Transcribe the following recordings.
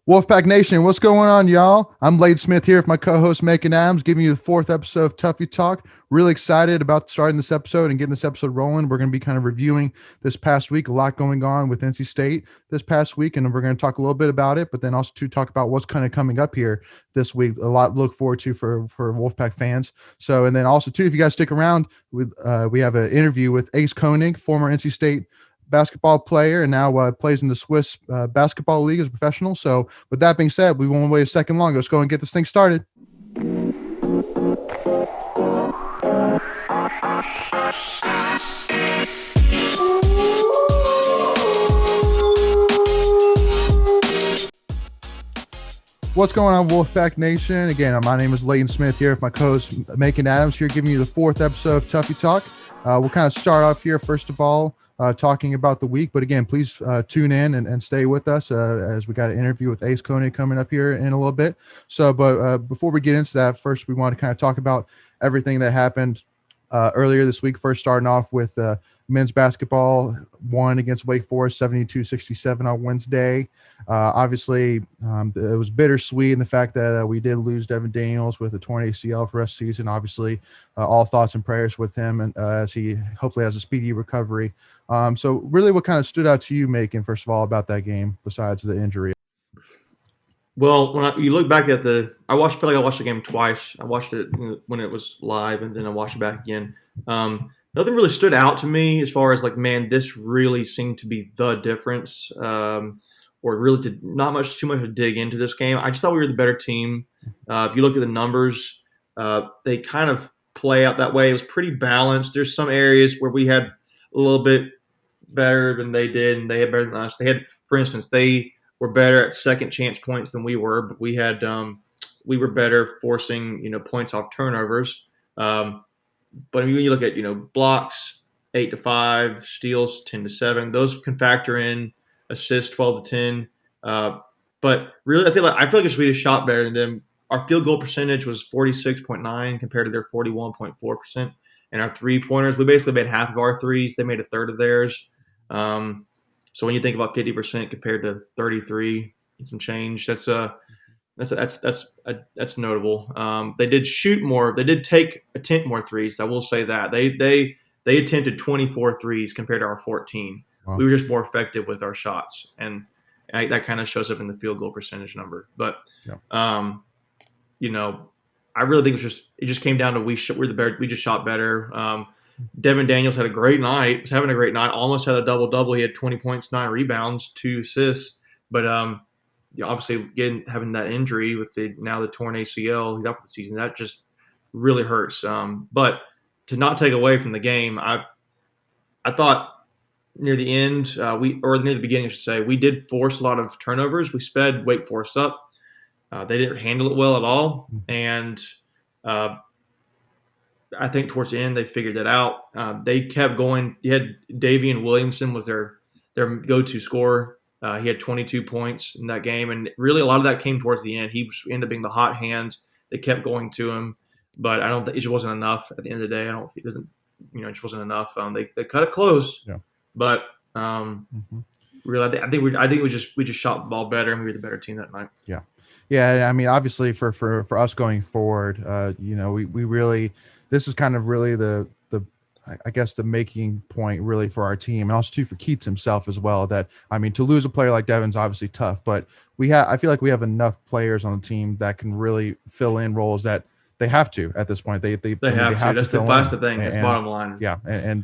Wolfpack Nation, what's going on, y'all? I'm Lade Smith here with my co-host Macon Adams, giving you the fourth episode of Tuffy Talk. Really excited about starting this episode and getting this episode rolling. We're going to be kind of reviewing this past week, a lot going on with NC State this past week, and we're going to talk a little bit about it, but then also to talk about what's kind of coming up here this week. A lot to look forward to for Wolfpack fans. So, and then also too, if you guys stick around, we have an interview with Ace Konig, former NC State basketball player and now plays in the Swiss basketball league as a professional. So with that being said, we won't wait a second longer. Let's go and get this thing started. What's going on, Wolfpack Nation? Again, my name is Layton Smith here with my co-host Macon Adams here, giving you the fourth episode of Tuffy Talk. We'll kind of start off here, first of all, talking about the week. But again, please tune in and stay with us as we got an interview with Ace Konig coming up here in a little bit. So, but before we get into that, first we want to kind of talk about everything that happened earlier this week. First, starting off with men's basketball won against Wake Forest 72-67 on Wednesday. Obviously, it was bittersweet in the fact that we did lose Devin Daniels with a torn ACL for the rest of the season. Obviously, all thoughts and prayers with him, and as he hopefully has a speedy recovery. So really, what kind of stood out to you, Macon, first of all, about that game besides the injury? Well, when you look back at I watched the game twice. I watched it when it was live, and then I watched it back again. Nothing really stood out to me as far as like, man, this really seemed to be the difference, or really did not too much to dig into this game. I just thought we were the better team. If you look at the numbers, they kind of play out that way. It was pretty balanced. There's some areas where we had a little bit better than they did, and they had better than us. They had, for instance, they were better at second chance points than we were, but we were better forcing points off turnovers. But when you look at blocks 8-5, steals 10-7, those can factor in. Assists 12-10. But really, I feel like we just shot better than them. Our field goal percentage was 46.9 compared to their 41.4%. And our 3-pointers, we basically made half of our threes. They made a third of theirs. So when you think about 50% compared to 33 and some change, that's notable. They did shoot more. They did attempt more threes. I will say that they attempted 24 threes compared to our 14. Wow. We were just more effective with our shots, and that kind of shows up in the field goal percentage number. But yeah. I really think it just came down to we just shot better. Devin Daniels had a great night. Was having a great night. Almost had a double-double. He had 20 points, 9 rebounds, 2 assists. But obviously, having that injury with the torn ACL, he's out for the season. That just really hurts. But to not take away from the game, I thought near the end, near the beginning, I should say, we did force a lot of turnovers. We sped Wake Forest up. They didn't handle it well at all, and I think towards the end they figured that out. They kept going. You had Davian Williamson was their go-to scorer. He had 22 points in that game, and really a lot of that came towards the end. He ended up being the hot hand. They kept going to him, but I don't think it just wasn't enough at the end of the day. It just wasn't enough. They cut it close, yeah. But really, I think we just shot the ball better, and we were the better team that night. Yeah. Yeah, I mean, obviously for us going forward, we really, this is kind of really the I guess the making point really for our team, and also too for Keats himself as well. That, I mean, to lose a player like Devin's obviously tough, but I feel like we have enough players on the team that can really fill in roles that they have to at this point. They have to. That's the thing. That's bottom line. Yeah, and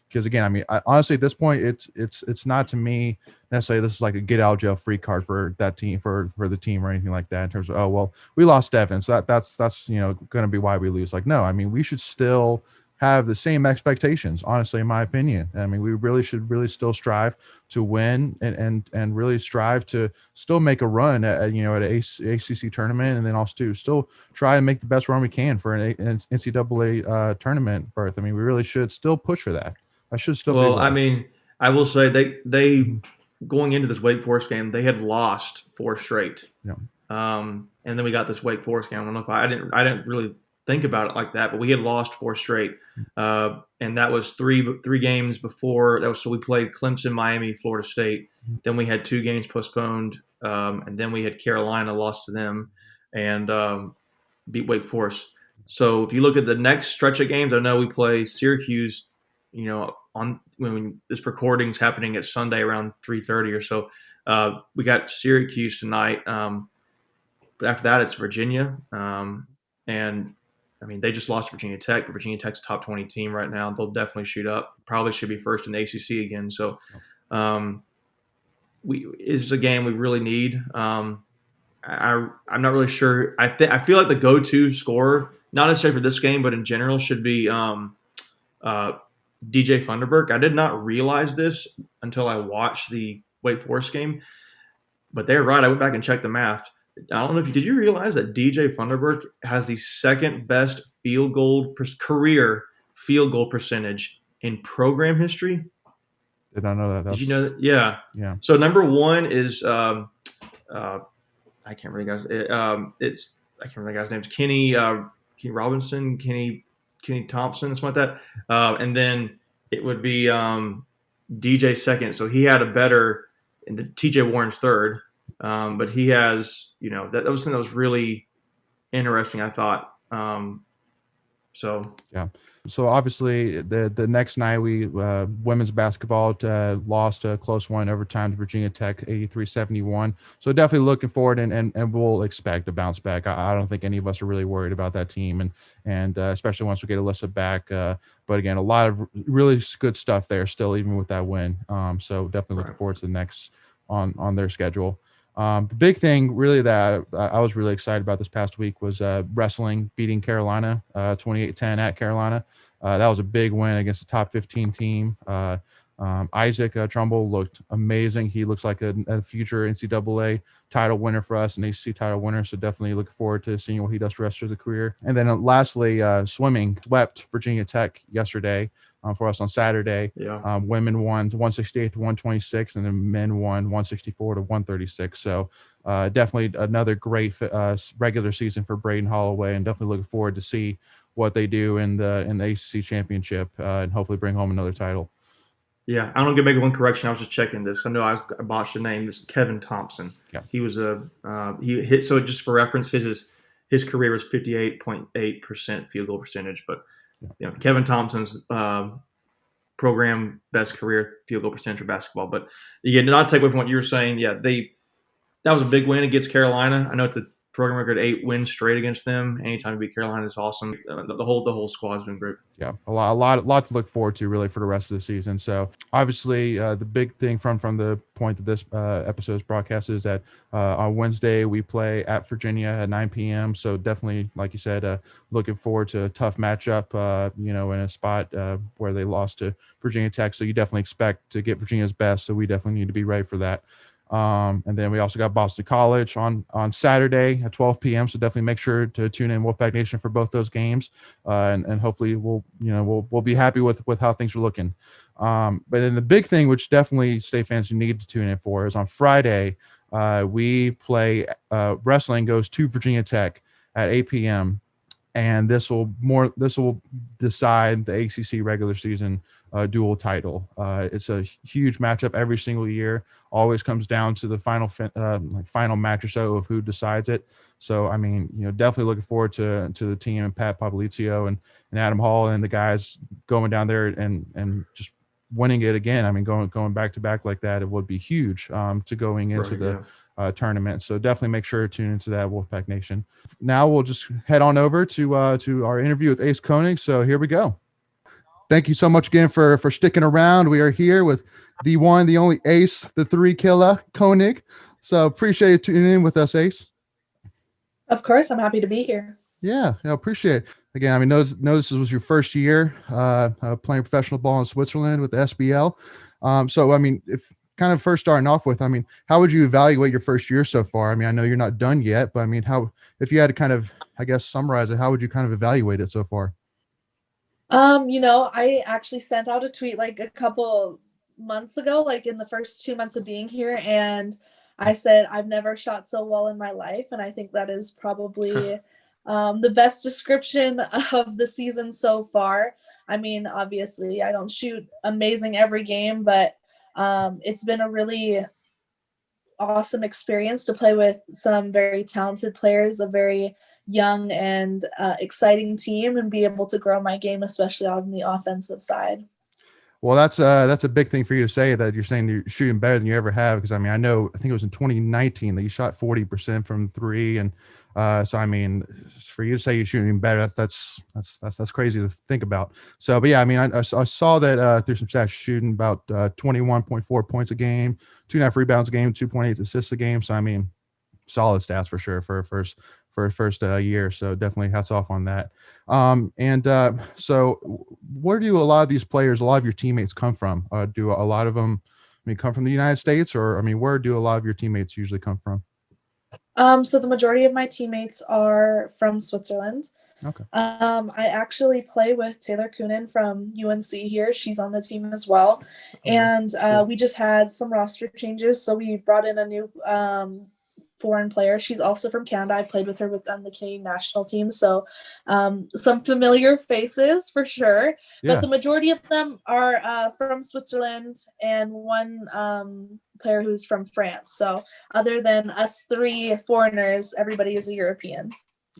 because again, I mean, honestly, at this point, it's not to me necessarily this is like a get out of jail free card for that team for the team or anything like that in terms of, oh well, we lost Devin, so that's going to be why we lose. Like, no, I mean, we should still have the same expectations, honestly, in my opinion. I mean, we should still strive to win and really strive to still make a run at an ACC tournament, and then also to still try to make the best run we can for an NCAA tournament berth. I mean, we really should still push for that. I should still. Well, I mean, I will say they going into this Wake Forest game, they had lost 4 straight. Yeah. And then we got this Wake Forest game. I don't know if I didn't really think about it like that, but we had lost 4 straight, and that was three games before that. So we played Clemson, Miami, Florida State, Then we had 2 games postponed, and then we had Carolina lost to them, and beat Wake Forest. So if you look at the next stretch of games, I know we play Syracuse. On when this recording's happening at Sunday around 3:30 or so, we got Syracuse tonight. But after that, it's Virginia, and I mean they just lost to Virginia Tech, but Virginia Tech's a top 20 team right now. They'll definitely shoot up. Probably should be first in the ACC again. So, it's a game we really need. I'm not really sure. I feel like the go-to scorer, not necessarily for this game, but in general, should be DJ Funderburk. I did not realize this until I watched the Wake Forest game, but they're right. I went back and checked the math. I don't know if did you realize that DJ Funderburk has the second best career field goal percentage in program history? Did not know that. Did you know that? Yeah. Yeah. So number 1 is I can't remember the guy's. I can't remember the guy's name. It's Kenny Robinson, Kenny Thompson, something like that. And then it would be DJ second. So he had a better, and the TJ Warren's third. But he has, that was something that was really interesting, I thought. So yeah. So obviously the next night we women's basketball lost a close one overtime to Virginia Tech 83-71. So definitely looking forward and we'll expect a bounce back. I don't think any of us are really worried about that team and especially once we get Alyssa back. But again, a lot of really good stuff there still, even with that win. So definitely looking forward to the next on their schedule. The big thing really that I was really excited about this past week was wrestling beating Carolina 28-10 at Carolina. That was a big win against a top 15 team. Isaac Trumbull looked amazing. He looks like a future NCAA title winner for us, an ACC title winner. So definitely looking forward to seeing what he does for the rest of the career. And then lastly, swimming swept Virginia Tech yesterday. For us on Saturday. Yeah. Women won 168 to 126, and then men won 164 to 136. So definitely another great regular season for Braden Holloway, and definitely looking forward to see what they do in the ACC championship and hopefully bring home another title. Yeah, I don't get make one correction. I was just checking this. I know I botched the name. It's Kevin Thompson. Yeah. He was he hit. So just for reference, his career was 58.8% field goal percentage, but. Yeah. Kevin Thompson's program best career field goal percentage for basketball. But again, not to take away from what you were saying. Yeah, that was a big win against Carolina. I know it's a program record 8 wins straight against them. Anytime you beat Carolina is awesome. The whole squad's been great. Yeah, a lot to look forward to really for the rest of the season. So obviously the big thing from the point that this episode is broadcast is that on Wednesday we play at Virginia at 9 p.m. So definitely, like you said, looking forward to a tough matchup, in a spot where they lost to Virginia Tech. So you definitely expect to get Virginia's best. So we definitely need to be ready for that. And then we also got Boston College on Saturday at 12 p.m. So definitely make sure to tune in Wolfpack Nation for both those games. And hopefully we'll be happy with how things are looking. But then the big thing, which definitely State fans need to tune in for, is on Friday, we play wrestling goes to Virginia Tech at 8 p.m. And this will decide the ACC regular season dual title. It's a huge matchup every single year. Always comes down to the final match or so of who decides it. So I mean, definitely looking forward to the team and Pat Popolizio and Adam Hall and the guys going down there and just winning it again. I mean, going back to back like that, it would be huge to going into the tournament. So definitely make sure to tune into that, Wolfpack Nation. Now we'll just head on over to our interview with Ace Konig. So here we go. Thank you so much again for sticking around. We are here with the one, the only Ace, the 3 killer, Konig. So appreciate you tuning in with us, Ace. Of course, I'm happy to be here. Yeah, appreciate it. Again, I mean, know this was your first year playing professional ball in Switzerland with the SBL. So, I mean, if kind of first starting off with, I mean, how would you evaluate your first year so far? I mean, I know you're not done yet, but I mean, if you had to kind of, I guess, summarize it, how would you kind of evaluate it so far? I actually sent out a tweet like a couple months ago, like in the first 2 months of being here. And I said, I've never shot so well in my life. And I think that is probably the best description of the season so far. I mean, obviously I don't shoot amazing every game, but it's been a really awesome experience to play with some very talented players, a very young and exciting team, and be able to grow my game, especially on the offensive side. Well, that's a big thing for you to say, that you're saying you're shooting better than you ever have. Because I mean, I think it was in 2019 that you shot 40% from three, and so I mean, for you to say you're shooting better, that's crazy to think about. So, but yeah, I mean, I saw that through some stats, shooting about 21.4 points a game, 2.5 rebounds a game, 2.8 assists a game. So I mean, solid stats for sure for a first year. So definitely hats off on that. So where do a lot of these players, a lot of your teammates come from? Do a lot of them, come from the United States, or, where do a lot of your teammates usually come from? So the majority of my teammates are from Switzerland. Okay. I actually play with Taylor Coonan from UNC here. She's on the team as well. And we just had some roster changes. So we brought in a new foreign player. She's also from Canada. I played with her on the Canadian national team. So some familiar faces for sure. Yeah. But the majority of them are from Switzerland, and one player who's from France. So other than us three foreigners, everybody is a European.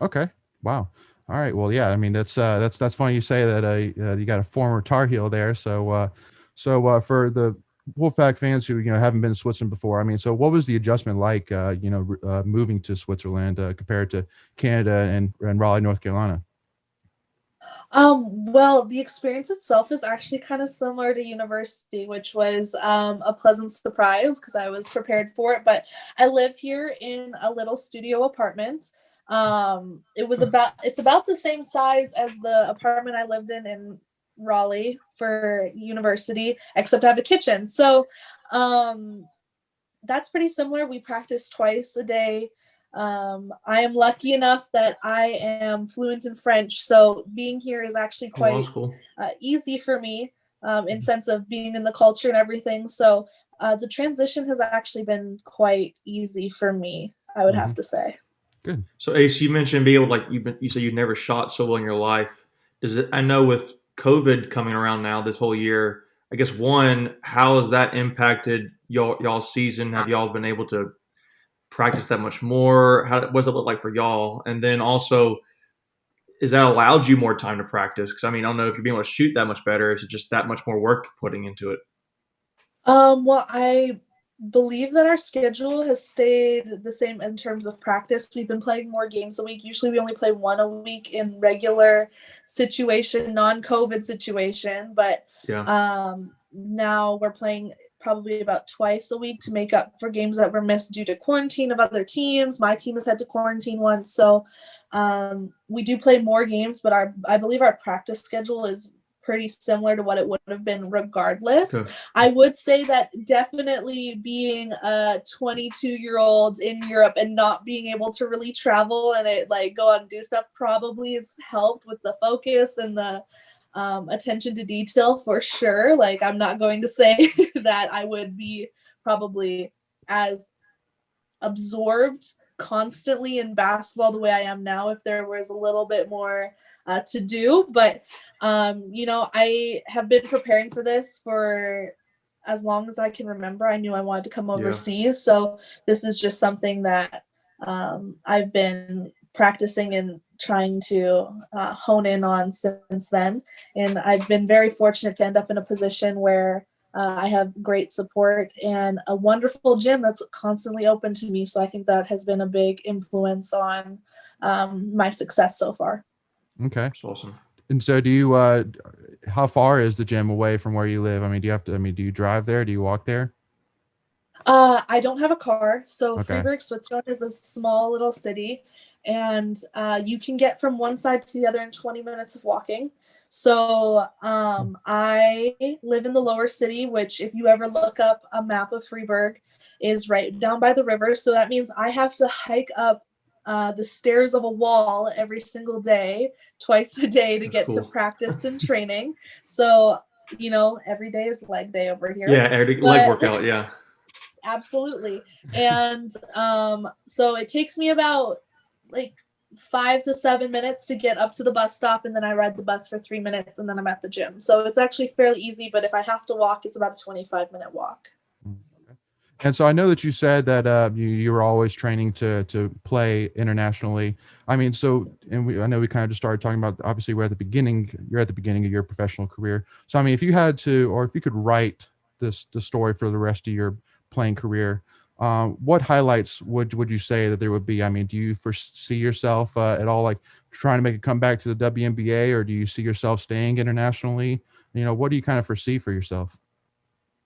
Okay. Wow. All right. Well, yeah. I mean, that's funny you say that. You got a former Tar Heel there. So for the Wolfpack fans who haven't been to Switzerland before, I mean, so what was the adjustment like? Moving to Switzerland compared to Canada and Raleigh, North Carolina? Well, the experience itself is actually kind of similar to university, which was a pleasant surprise because I was prepared for it. But I live here in a little studio apartment. It's about the same size as the apartment I lived in Raleigh for university, except I have a kitchen. So that's pretty similar. We practice twice a day. I am lucky enough that I am fluent in French, so being here is actually quite easy for me in sense of being in the culture and everything. So the transition has actually been quite easy for me, I would have to say. Good. So Ace, you mentioned being able you said you've never shot so well in your life. I know with COVID coming around now this whole year, I guess how has that impacted y'all's season? Have y'all been able to practice that much more? What does it look like for y'all? And then also, has that allowed you more time to practice? Because I don't know if you're being able to shoot that much better. Is it just that much more work putting into it? Well, I believe that our schedule has stayed the same in terms of practice. We've been playing more games a week. Usually we only play one a week in regular situation, non-COVID situation. But now we're playing probably about twice a week to make up for games that were missed due to quarantine of other teams. My team has had to quarantine once. So we do play more games, but I believe our practice schedule is pretty similar to what it would have been regardless. Okay. I would say that definitely being a 22-year-old in Europe and not being able to really travel and go out and do stuff probably has helped with the focus and the attention to detail for sure. I'm not going to say that I would be probably as absorbed constantly in basketball the way I am now if there was a little bit more to do. But I have been preparing for this for as long as I can remember. I knew I wanted to come overseas. So this is just something that I've been practicing and trying to hone in on since then. And I've been very fortunate to end up in a position where I have great support and a wonderful gym that's constantly open to me. So I think that has been a big influence on my success so far. Okay. That's awesome. And so do you, how far is the gym away from where you live? Do you drive there? Do you walk there? I don't have a car. So Fribourg, Switzerland is a small little city, and you can get from one side to the other in 20 minutes of walking. So I live in the lower city, which if you ever look up a map of Fribourg is right down by the river. So that means I have to hike up the stairs of a wall every single day, twice a day to get to practice and training. So, every day is leg day over here. Yeah, leg workout, yeah. Absolutely. And so it takes me about 5 to 7 minutes to get up to the bus stop, and then I ride the bus for 3 minutes, and then I'm at the gym. So it's actually fairly easy, but if I have to walk, it's about a 25-minute walk. And so I know that you said that you were always training to play internationally. I mean, so I know we kind of just started talking about, obviously you're at the beginning of your professional career. So I mean, if you had to, or if you could write the story for the rest of your playing career, what highlights would you say that there would be? I mean, do you foresee yourself at all like trying to make a comeback to the WNBA, or do you see yourself staying internationally? What do you kind of foresee for yourself?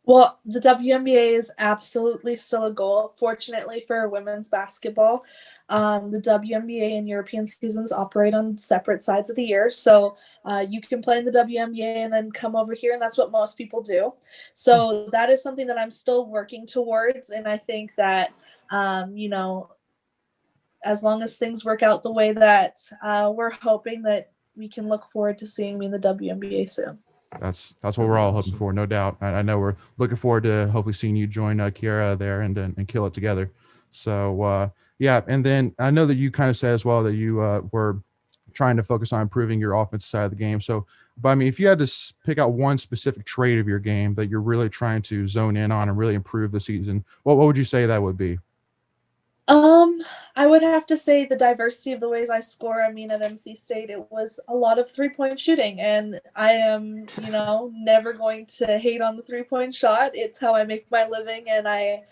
Well, the WNBA is absolutely still a goal. Fortunately for women's basketball, the WNBA and European seasons operate on separate sides of the year. So you can play in the WNBA and then come over here, and that's what most people do. So that is something that I'm still working towards. And I think that, as long as things work out the way that we're hoping, that we can look forward to seeing me in the WNBA soon. That's what we're all hoping for, no doubt. I know we're looking forward to hopefully seeing you join Kiera there and kill it together. So yeah, and then I know that you kind of said as well that you were trying to focus on improving your offensive side of the game. So, but I mean, if you had to pick out one specific trait of your game that you're really trying to zone in on and really improve this season, what would you say that would be? I would have to say the diversity of the ways I score. I mean, at NC State, it was a lot of 3-point shooting, and I am, never going to hate on the 3-point shot. It's how I make my living, and I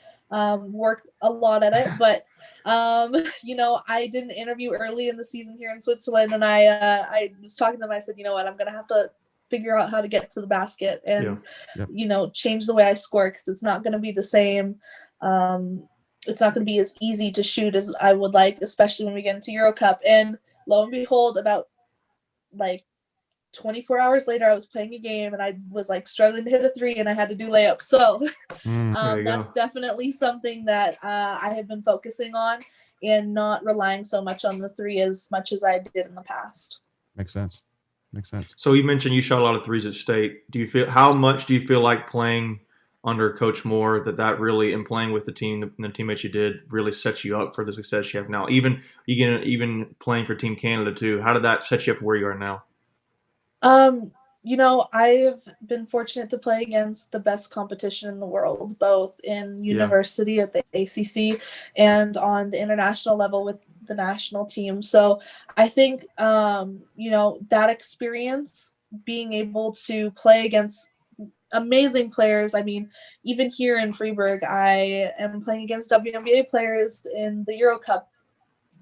work a lot at it. But, I did an interview early in the season here in Switzerland, and I was talking to them. I said, you know what, I'm going to have to figure out how to get to the basket and, change the way I score, because it's not going to be the same. It's not going to be as easy to shoot as I would like, especially when we get into Euro Cup. And lo and behold, about 24 hours later, I was playing a game and I was struggling to hit a 3 and I had to do layups. So that's definitely something that I have been focusing on, and not relying so much on the 3 as much as I did in the past. Makes sense. So you mentioned you shot a lot of 3s at State. How much do you feel like playing under Coach Moore that really, and playing with the team and the teammates you did, really sets you up for the success you have now? Even playing for Team Canada too. How did that set you up for where you are now? I've been fortunate to play against the best competition in the world, both in university at the ACC and on the international level with the national team. So I think, that experience, being able to play against amazing players. I mean, even here in Fribourg, I am playing against WNBA players in the Euro Cup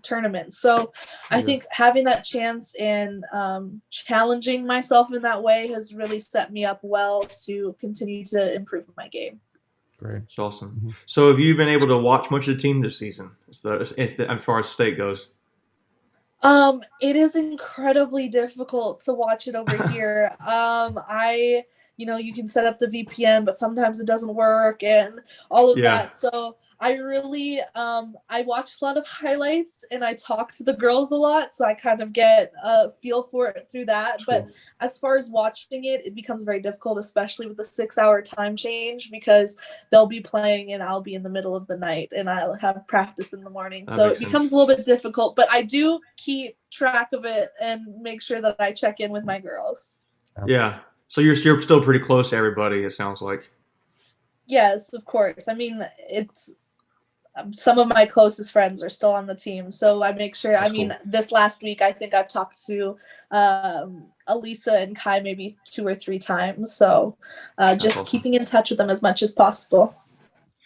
tournament. So I think having that chance and challenging myself in that way has really set me up well to continue to improve my game. Great. It's awesome. Mm-hmm. So have you been able to watch much of the team this season as far as State goes? It is incredibly difficult to watch it over here. You can set up the VPN, but sometimes it doesn't work and all of that. So I really, I watch a lot of highlights and I talk to the girls a lot. So I kind of get a feel for it through that. But as far as watching it, it becomes very difficult, especially with the 6-hour time change, because they'll be playing and I'll be in the middle of the night and I'll have practice in the morning. So it becomes a little bit difficult, but I do keep track of it and make sure that I check in with my girls. Yeah. So you're still pretty close to everybody, it sounds like. Yes, of course. I mean, it's some of my closest friends are still on the team, so I make sure. That's cool. This last week, I think I've talked to Elisa and Kai maybe 2 or 3 times. So just awesome. Keeping in touch with them as much as possible.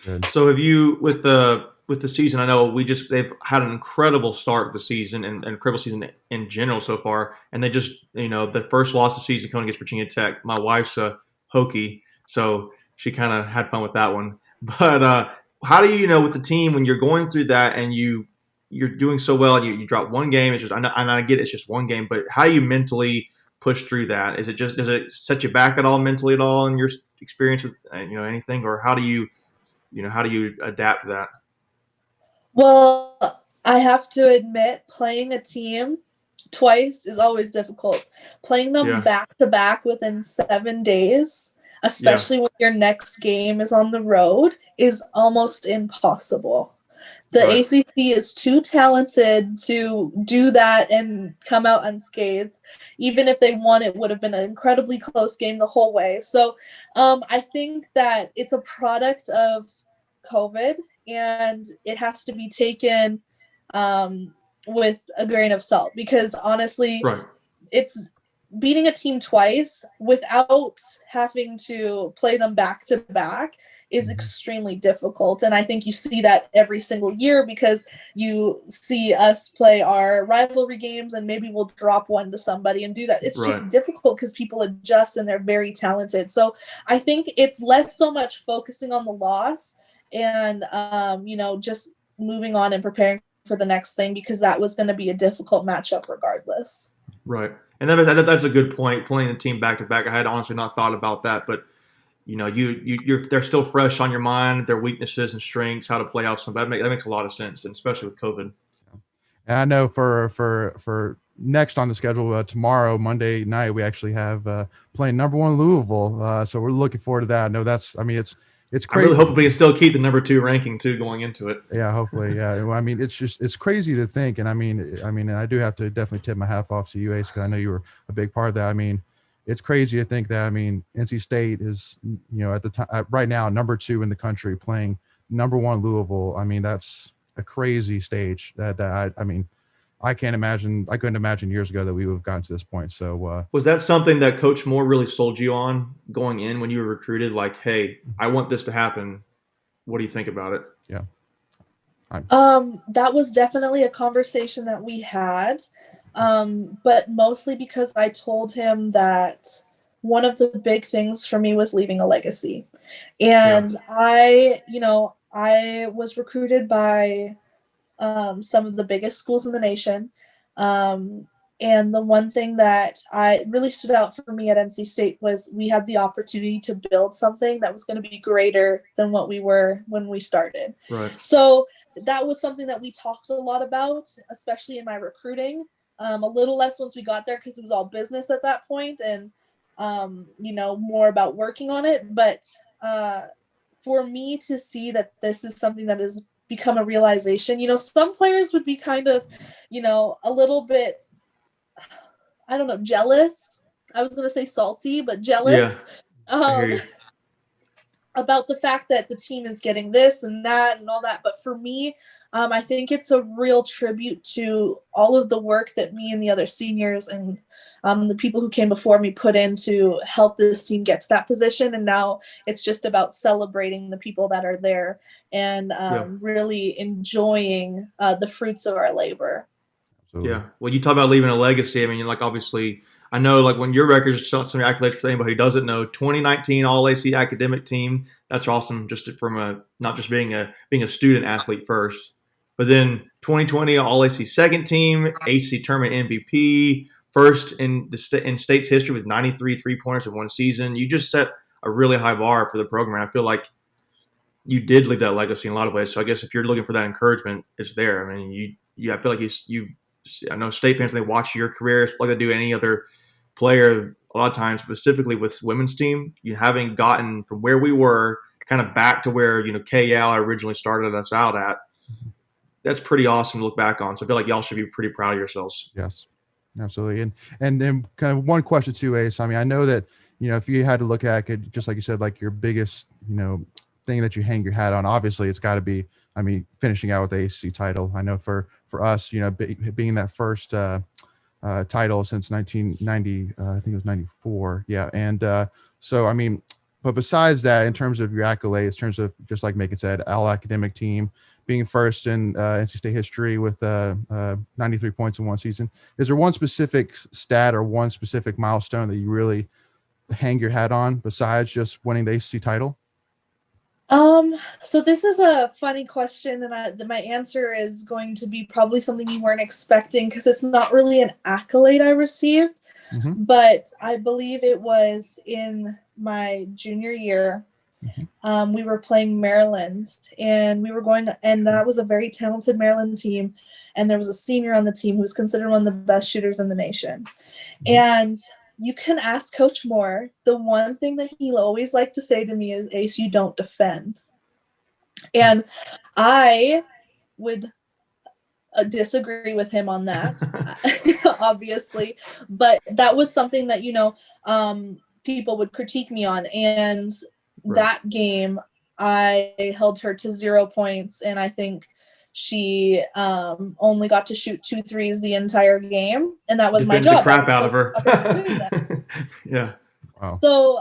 Good. So have you, with the season, I know they've had an incredible start of the season and incredible season in general so far. And they just, the first loss of the season coming against Virginia Tech. My wife's a Hokie, so she kind of had fun with that one. But how do you, with the team, when you're going through that and you're doing so well and you drop one game, it's just, I get it's just one game, but how do you mentally push through that? Does it set you back at all mentally at all in your experience with, anything, or how do you adapt to that? Well, I have to admit, playing a team twice is always difficult. Playing them back to back within 7 days, especially when your next game is on the road, is almost impossible. The ACC is too talented to do that and come out unscathed. Even if they won, it would have been an incredibly close game the whole way. So I think that it's a product of COVID, and it has to be taken with a grain of salt, because honestly, Right. it's beating a team twice without having to play them back to back is extremely difficult. And I think you see that every single year, because you see us play our rivalry games and maybe we'll drop one to somebody and do that. It's just difficult because people adjust and they're very talented. So I think it's less so much focusing on the loss and, just moving on and preparing for the next thing, because that was going to be a difficult matchup regardless. Right. And that's a good point, playing the team back to back. I had honestly not thought about that, but they're still fresh on your mind, their weaknesses and strengths, how to play out some. That makes a lot of sense, and especially with COVID. And I know for next on the schedule tomorrow, Monday night, we actually have playing number 1 Louisville. So we're looking forward to that. I know it's crazy. I really hope we can still keep the number 2 ranking too going into it. Yeah, hopefully. Yeah. Well, I mean, it's crazy to think. And I mean, and I do have to definitely tip my hat off to you, Ace, because I know you were a big part of that. I mean, it's crazy to think that, I mean, NC State is, at the time right now, number 2 in the country playing number 1 Louisville. I mean, that's a crazy stage that I couldn't imagine years ago that we would have gotten to this point. So was that something that Coach Moore really sold you on going in when you were recruited? Like, hey, I want this to happen. What do you think about it? Yeah. That was definitely a conversation that we had. But mostly because I told him that one of the big things for me was leaving a legacy. And I was recruited by some of the biggest schools in the nation. And the one thing that I really stood out for me at NC State was we had the opportunity to build something that was going to be greater than what we were when we started. Right. So that was something that we talked a lot about, especially in my recruiting. A little less once we got there because it was all business at that point, and more about working on it. But for me to see that this is something that has become a realization, some players would be kind of, a little bit, I don't know, jealous. I was going to say salty, but jealous about the fact that the team is getting this and that and all that. But for me, I think it's a real tribute to all of the work that me and the other seniors and the people who came before me put in to help this team get to that position. And now it's just about celebrating the people that are there and really enjoying the fruits of our labor. Absolutely. Yeah. Well, you talk about leaving a legacy. I mean, obviously, I know, when your records, some accolades for anybody who doesn't know, 2019 All-AC academic team. That's awesome. Just from not just being a student athlete first, but then 2020 All-AC second team, AC tournament MVP, first in state's history with 93 3-pointers in one season. You just set a really high bar for the program. I feel like you did leave that legacy in a lot of ways. So I guess if you're looking for that encouragement, it's there. I mean, I feel like I know State fans, they watch your career like they do any other player a lot of times, specifically with women's team, you having gotten from where we were kind of back to where, KL originally started us out at. That's pretty awesome to look back on. So I feel like y'all should be pretty proud of yourselves. Yes, absolutely. And then kind of one question too, Ace. I mean, I know that, if you had to look at it, just like you said, like your biggest, thing that you hang your hat on, obviously it's got to be, finishing out with the ACC title. I know for us, being that first title since 1990, I think it was 94. Yeah. And so, but besides that, in terms of your accolades, in terms of just like Macon said, all academic team, being first in NC State history with 93 points in one season, is there one specific stat or one specific milestone that you really hang your hat on besides just winning the ACC title? So this is a funny question, and my answer is going to be probably something you weren't expecting because it's not really an accolade I received, but I believe it was in my junior year. We were playing Maryland, and and that was a very talented Maryland team, and there was a senior on the team who was considered one of the best shooters in the nation, and you can ask Coach Moore. The one thing that he always liked to say to me is, Ace, you don't defend. And I would disagree with him on that, obviously. But that was something that, people would critique me on. And that game, I held her to 0 points, and I think she only got to shoot 2 threes the entire game, and that was my Defended job. the crap out of her. Yeah. Wow. So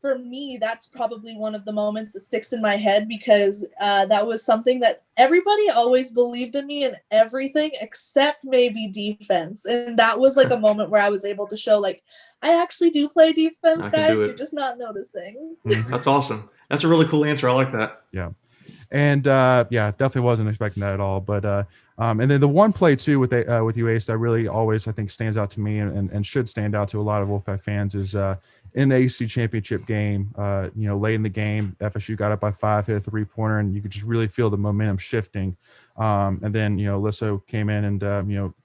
for me, that's probably one of the moments that sticks in my head, because that was something that everybody always believed in me in everything except maybe defense. And that was like a moment where I was able to show, like, I actually do play defense, guys. You're just not noticing. That's awesome. That's a really cool answer. I like that. Yeah. And definitely wasn't expecting that at all. But and then the one play too with you, Ace, that really always I think stands out to me and should stand out to a lot of Wolfpack fans is in the ACC championship game. Late in the game, FSU got up by 5, hit a 3-pointer, and you could just really feel the momentum shifting. And then Lisso came in and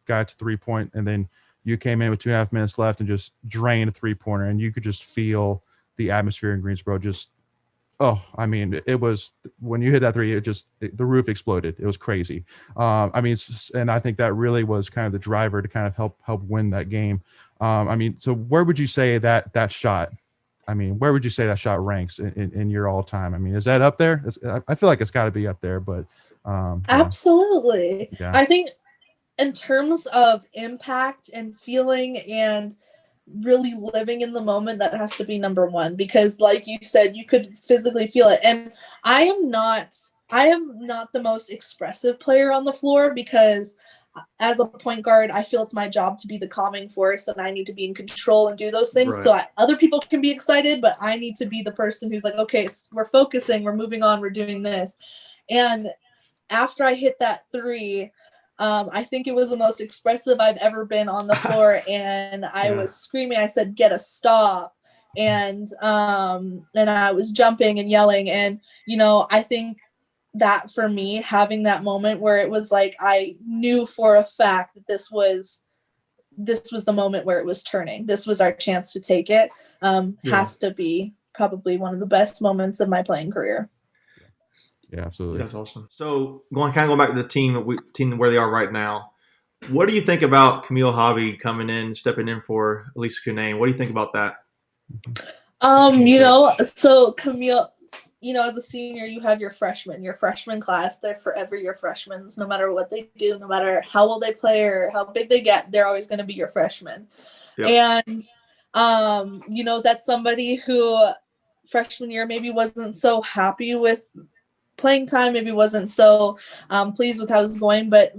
got to 3-point, and then you came in with 2.5 minutes left and just drained a 3-pointer, and you could just feel the atmosphere in Greensboro just. Oh, I mean, it was when you hit that 3, the roof exploded. It was crazy. And I think that really was kind of the driver to kind of help win that game. So where would you say that shot? Where would you say that shot ranks in your all time? Is that up there? I feel like it's got to be up there, but absolutely. Yeah. I think in terms of impact and feeling and really living in the moment, that has to be number one, because like you said, you could physically feel it. And I am not the most expressive player on the floor, because as a point guard, I feel it's my job to be the calming force, and I need to be in control and do those things. Right. So other people can be excited, but I need to be the person who's like, okay, we're focusing, we're moving on, we're doing this. And after I hit that 3, I think it was the most expressive I've ever been on the floor, and I was screaming. I said, "Get a stop!" And I was jumping and yelling. And I think that for me, having that moment where it was like I knew for a fact that this was the moment where it was turning. This was our chance to take it. Has to be probably one of the best moments of my playing career. Yeah, absolutely. That's awesome. So going back to the team where they are right now, what do you think about Camille Hobby stepping in for Elisa Cunane? What do you think about that? So Camille, as a senior, you have your freshman class. They're forever your freshmen, no matter what they do, no matter how well they play or how big they get, they're always going to be your freshmen. Yep. And, that's somebody who freshman year maybe wasn't so happy with playing time, maybe wasn't so pleased with how it was going, but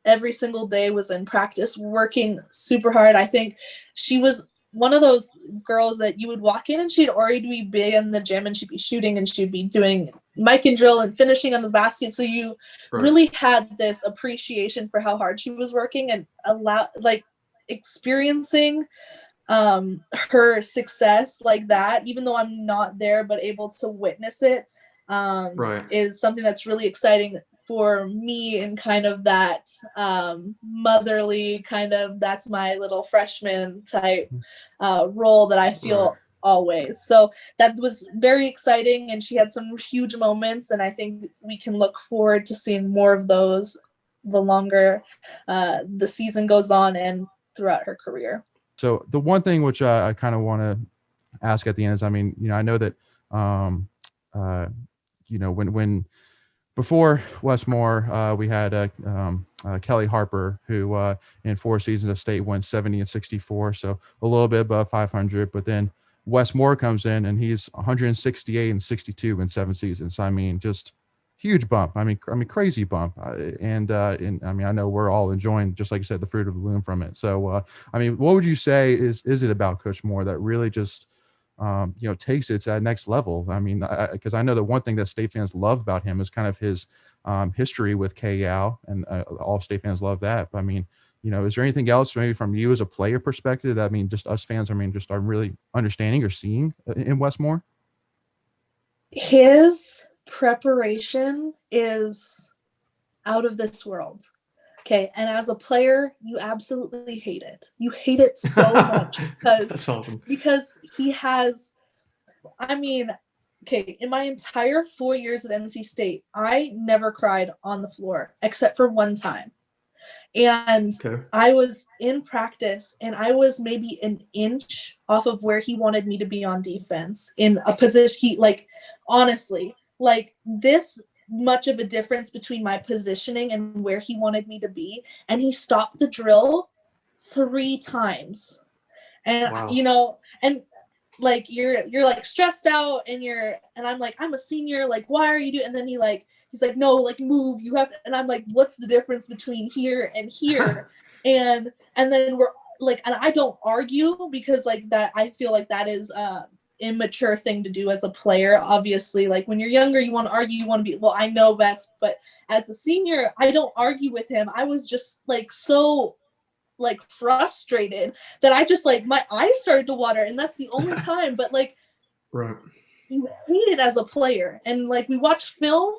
every single day was in practice, working super hard. I think she was one of those girls that you would walk in and she'd already be in the gym and she'd be shooting and she'd be doing mic and drill and finishing on the basket. So you really had this appreciation for how hard she was working, and experiencing her success like that, even though I'm not there, but able to witness it, is something that's really exciting for me, and kind of that motherly kind of, that's my little freshman type role that I feel always. So that was very exciting, and she had some huge moments, and I think we can look forward to seeing more of those the longer the season goes on and throughout her career. So the one thing which I kind of want to ask at the end is, I know that when before Wes Moore, we had Kelly Harper, who in 4 seasons of state went 70 and 64, so a little bit above 500. But then Wes Moore comes in and he's 168 and 62 in 7 seasons. Just huge bump. Crazy bump. And I know we're all enjoying, just like you said, the fruit of the loom from it. So, what would you say is it about Coach Moore that really just takes it to that next level? Because I know that one thing that state fans love about him is kind of his history with K-Yao, and all state fans love that. But is there anything else maybe from you as a player perspective that just us fans just are really understanding or seeing in Wes Moore? His preparation is out of this world. Okay, and as a player, you absolutely hate it. You hate it so much because that's awesome. Because he has, in my entire 4 years at NC State, I never cried on the floor except for one time. And I was in practice and I was maybe an inch off of where he wanted me to be on defense in a position. Honestly, like this much of a difference between my positioning and where he wanted me to be. And he stopped the drill 3 times. And, Wow. And like, you're like stressed out and I'm like, I'm a senior. Like, why are you doing? And then he's like, no, like move, you have to. And I'm like, what's the difference between here and here? and then we're like, and I don't argue because like that, I feel like that is immature thing to do as a player. Obviously, like when you're younger, you want to argue, you want to be, well, I know best, but as a senior, I don't argue with him. I was just like so like frustrated that I just like my eyes started to water, and that's the only time. But like, Right. You hate it as a player, and like we watch film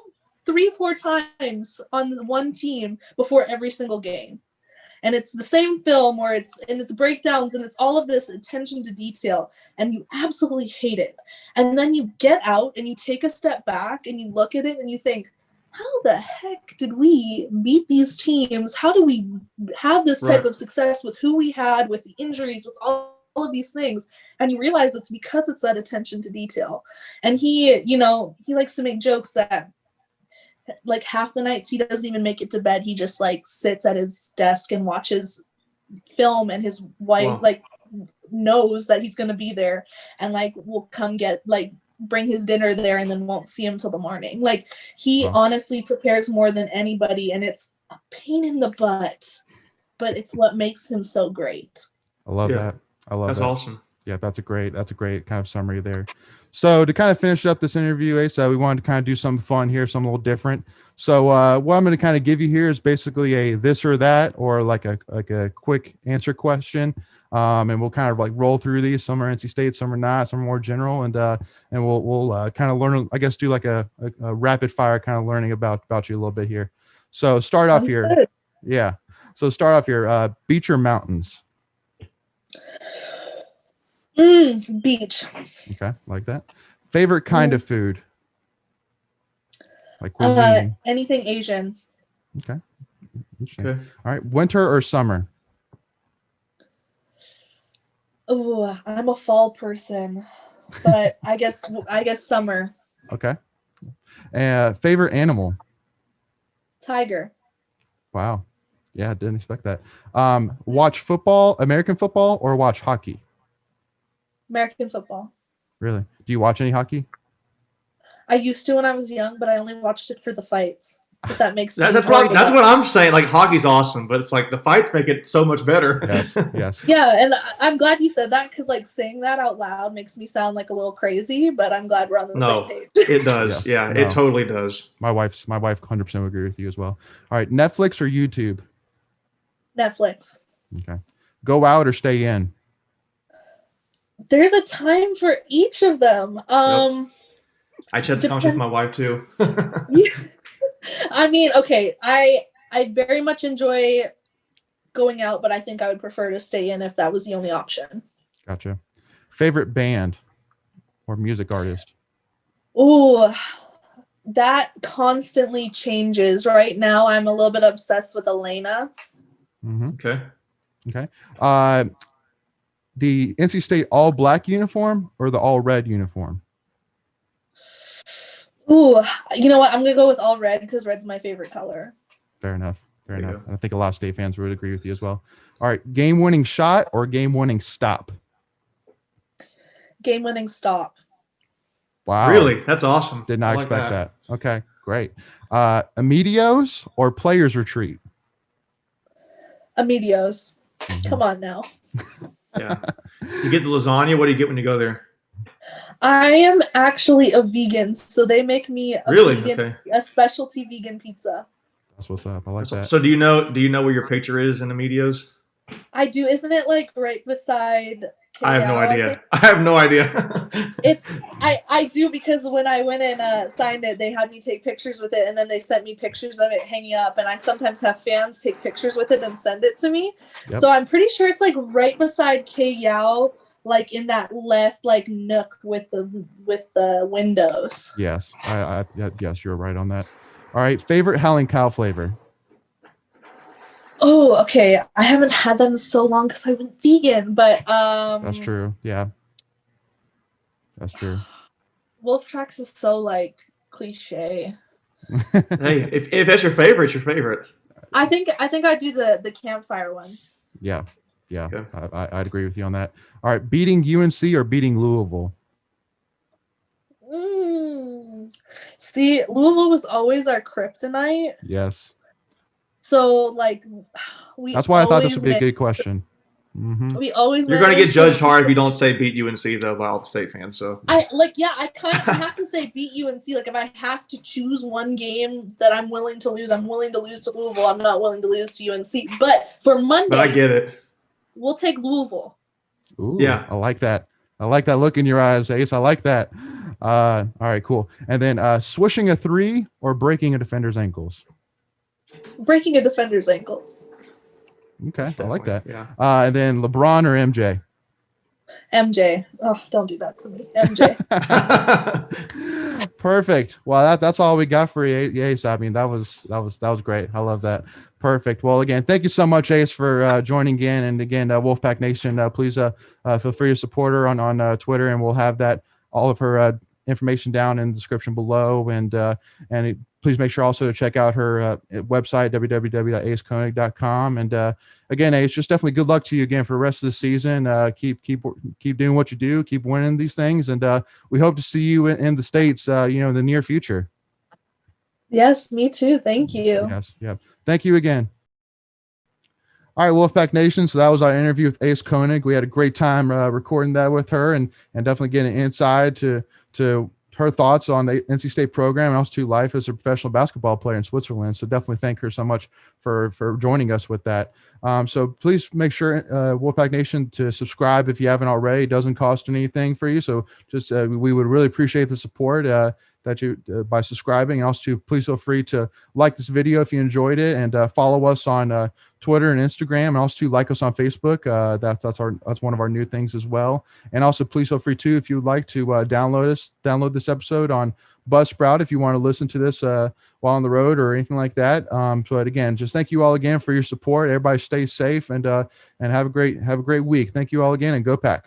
3-4 times on one team before every single game. And it's the same film where it's breakdowns and it's all of this attention to detail, and you absolutely hate it. And then you get out and you take a step back and you look at it and you think, how the heck did we beat these teams? How do we have this type of success with who we had, with the injuries, with all of these things? And you realize it's because it's that attention to detail. And he likes to make jokes that like half the nights he doesn't even make it to bed. He just like sits at his desk and watches film, and his wife like knows that he's going to be there and like will come bring his dinner there and then won't see him till the morning. Like he honestly prepares more than anybody, and it's a pain in the butt, but it's what makes him so great. I love that. That's that. Awesome. Yeah, that's a great kind of summary there. So to kind of finish up this interview, Asa, we wanted to kind of do something fun here, something a little different. So what I'm going to kind of give you here is basically a this or that, or like a quick answer question. And we'll kind of like roll through these. Some are NC State, some are not, some are more general, and we'll kind of learn, I guess, do like a rapid fire kind of learning about you a little bit here. So start off here. Good. Yeah. So start off here. Beach or mountains? Beach. Okay, like that. Favorite kind of food? Like cuisine. Anything Asian. Okay. All right. Winter or summer? Oh, I'm a fall person, but I guess summer. Okay. Favorite animal? Tiger. Wow. Yeah, didn't expect that. Watch football, American football, or watch hockey? American football. Really? Do you watch any hockey? I used to when I was young, but I only watched it for the fights. If that makes sense. That's what I'm saying. Like hockey's awesome, but it's like the fights make it so much better. Yes. Yeah, and I'm glad you said that, because like saying that out loud makes me sound like a little crazy, but I'm glad we're on the same page. It does. Yes. It totally does. My wife 100% would agree with you as well. All right, Netflix or YouTube? Netflix. Okay. Go out or stay in? There's a time for each of them. I chat the conversation with my wife too. Yeah. I mean, okay, I very much enjoy going out, but I think I would prefer to stay in if that was the only option. Gotcha. Favorite band or music artist? Oh, that constantly changes. Right now, I'm a little bit obsessed with Elena. Mm-hmm. Okay. The NC State all black uniform or the all red uniform? Ooh, you know what? I'm gonna go with all red because red's my favorite color. Fair enough. I think a lot of State fans would agree with you as well. All right, game-winning shot or game-winning stop? Game-winning stop. Wow. Really? That's awesome. Did not expect that. Okay, great. Amedios or players retreat? Amedios. Mm-hmm. Come on now. Yeah. You get the lasagna. What do you get when you go there? I am actually a vegan, so they make me a specialty vegan pizza. That's what's up. I like that. So do you know where your picture is in Amedios? I do. Isn't it like right beside KL? I have no idea. I have no idea. I do, because when I went and signed it, they had me take pictures with it, and then they sent me pictures of it hanging up, and I sometimes have fans take pictures with it and send it to me. Yep. So I'm pretty sure it's like right beside K-Yao, like in that left like nook with the windows. Yes. Yes, you're right on that. All right, favorite Howling Cow flavor? Oh, okay. I haven't had them in so long because I went vegan, but that's true. Yeah, that's true. Wolf Tracks is so like Cliche. Hey, if that's your favorite, it's your favorite. I think I do the campfire one. Yeah. Okay. I'd agree with you on that. All right, beating UNC or beating Louisville? See, Louisville was always our kryptonite. Yes. So like, That's why I thought this would be a good question. We always You're going to get judged hard if you don't say beat UNC though by all the state fans. So I kind of have to say beat UNC. Like if I have to choose one game that I'm willing to lose, I'm willing to lose to Louisville. I'm not willing to lose to UNC. But for Monday, but I get it. We'll take Louisville. Ooh, yeah, I like that. I like that look in your eyes, Ace. I like that. All right, cool. And then swishing a three or breaking a defender's ankles? Breaking a defender's ankles. Okay, I like that. Yeah. And then LeBron or MJ? MJ. Oh, don't do that to me. MJ. Perfect. Well, that's all we got for you, Ace. I mean, that was great. I love that. Perfect. Well, again, thank you so much, Ace, for joining in. And again, Wolfpack Nation, please feel free to support her on Twitter, and we'll have all of her information down in the description below. And please make sure also to check out her website, www.acekonig.com. And again, Ace, just definitely good luck to you again for the rest of the season. Keep doing what you do. Keep winning these things. And we hope to see you in the States, in the near future. Yes, me too. Thank you. Yes. Yeah. Thank you again. All right, Wolfpack Nation. So that was our interview with Ace Konig. We had a great time recording that with her and definitely getting insight to her thoughts on the NC State program and also to life as a professional basketball player in Switzerland. So definitely thank her so much for joining us with that. So please make sure, Wolfpack Nation, to subscribe if you haven't already. It doesn't cost anything for you. So just we would really appreciate the support that you by subscribing. And also please feel free to like this video if you enjoyed it, and follow us on Twitter and Instagram, and also like us on Facebook. That's one of our new things as well. And also please feel free to, if you would like to download this episode on Buzzsprout if you want to listen to this while on the road or anything like that. But again, just thank you all again for your support. Everybody stay safe and have a great week. Thank you all again, and go Pack.